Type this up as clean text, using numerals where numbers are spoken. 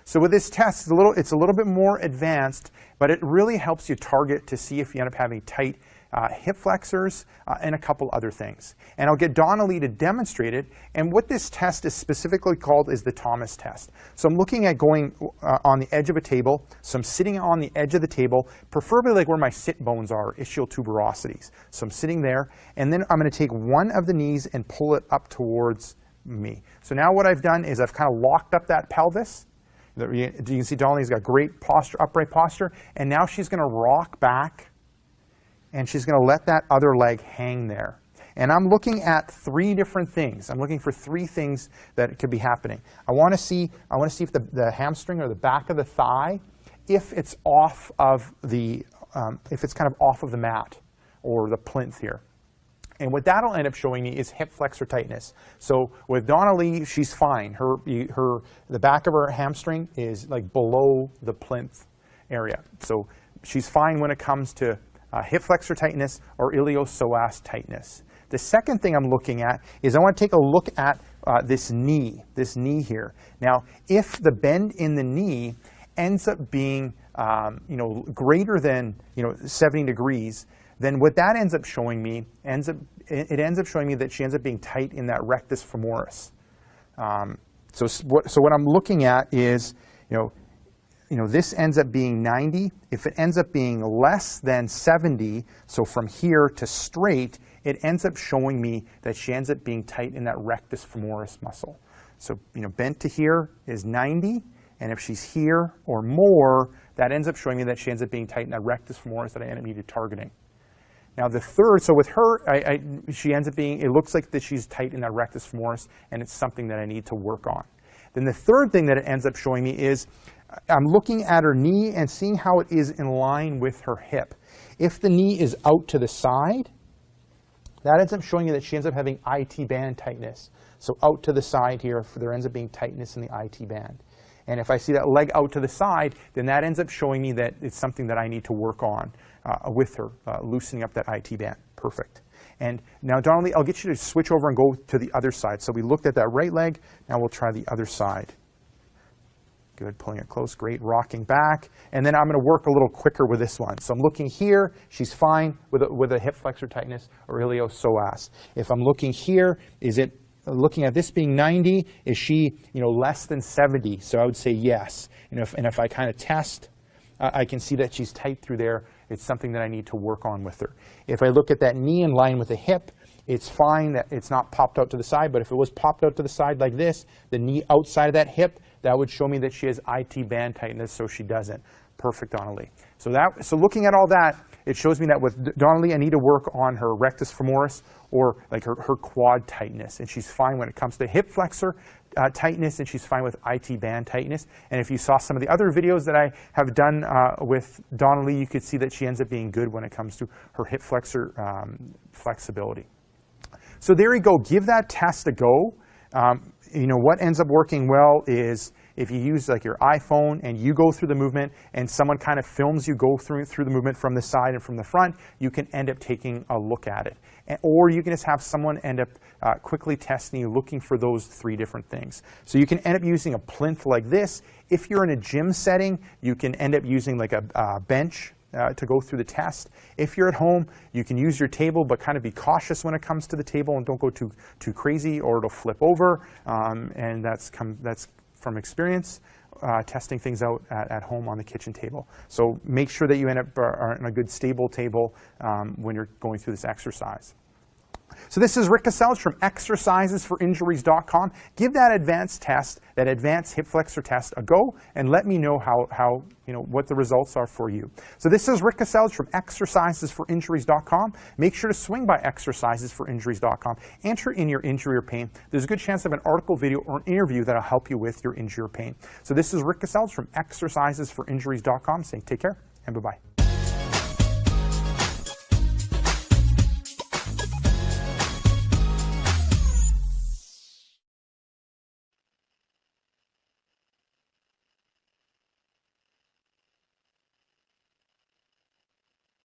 So with this test, it's a little bit more advanced, but it really helps you target to see if you end up having tight hip flexors and a couple other things. And I'll get Donnelly to demonstrate it. And what this test is specifically called is the Thomas test. So I'm looking at going on the edge of a table. So I'm sitting on the edge of the table, preferably like where my sit bones are, ischial tuberosities. So I'm sitting there, and then I'm going to take one of the knees and pull it up towards me. So now what I've done is I've kind of locked up that pelvis. You can see Donnelly's got great posture, upright posture, and now she's going to rock back, and she's going to let that other leg hang there. And I'm looking at 3 different things. I'm looking for 3 things that could be happening. I want to see if the hamstring or the back of the thigh, if it's off of the, if it's kind of off of the mat or the plinth here. And what that'll end up showing me is hip flexor tightness. So with Donnelly, she's fine. The back of her hamstring is like below the plinth area. So she's fine when it comes to hip flexor tightness or iliopsoas tightness. The second thing I'm looking at is I want to take a look at this knee here. Now, if the bend in the knee ends up being greater than 70 degrees, then what that ends up showing me ends up showing me that she ends up being tight in that rectus femoris. So what I'm looking at is this ends up being 90. If it ends up being less than 70, so from here to straight, it ends up showing me that she ends up being tight in that rectus femoris muscle. So bent to here is 90, and if she's here or more, that ends up showing me that she ends up being tight in that rectus femoris that I end up needed targeting. Now the third, so with her, she ends up being, it looks like that she's tight in that rectus femoris, and it's something that I need to work on. Then the third thing that it ends up showing me is I'm looking at her knee and seeing how it is in line with her hip. If the knee is out to the side, that ends up showing you that she ends up having IT band tightness. So out to the side here, there ends up being tightness in the IT band. And if I see that leg out to the side, then that ends up showing me that it's something that I need to work on with her, loosening up that IT band. Perfect. And now, Donnelly, I'll get you to switch over and go to the other side. So we looked at that right leg. Now we'll try the other side. Good, pulling it close, great, rocking back. And then I'm going to work a little quicker with this one. So I'm looking here, she's fine with a hip flexor tightness or iliopsoas. If I'm looking here, is it looking at this being 90, is she less than 70? So I would say yes. And if I kind of test, I can see that she's tight through there. It's something that I need to work on with her. If I look at that knee in line with the hip, it's fine that it's not popped out to the side, but if it was popped out to the side like this, the knee outside of that hip, that would show me that she has IT band tightness, so she doesn't. Perfect, Donnelly. So looking at all that, it shows me that with Donnelly, I need to work on her rectus femoris or like her quad tightness, and she's fine when it comes to hip flexor tightness, and she's fine with IT band tightness. And if you saw some of the other videos that I have done with Donnelly, you could see that she ends up being good when it comes to her hip flexor flexibility. So there you go. Give that test a go. What ends up working well is if you use like your iPhone and you go through the movement and someone kind of films you go through the movement from the side and from the front, you can end up taking a look at it. Or you can just have someone end up quickly testing you, looking for those 3 different things. So you can end up using a plinth like this. If you're in a gym setting, you can end up using like a bench to go through the test. If you're at home, you can use your table, but kind of be cautious when it comes to the table and don't go too crazy or it'll flip over. And that's from experience, testing things out at home on the kitchen table. So make sure that you end up on a good stable table when you're going through this exercise. So this is Rick Casells from exercisesforinjuries.com. Give that advanced test, that advanced hip flexor test, a go, and let me know what the results are for you. So this is Rick Casells from exercisesforinjuries.com. Make sure to swing by exercisesforinjuries.com. Enter in your injury or pain. There's a good chance of an article, video, or an interview that will help you with your injury or pain. So this is Rick Casells from exercisesforinjuries.com saying take care and bye-bye.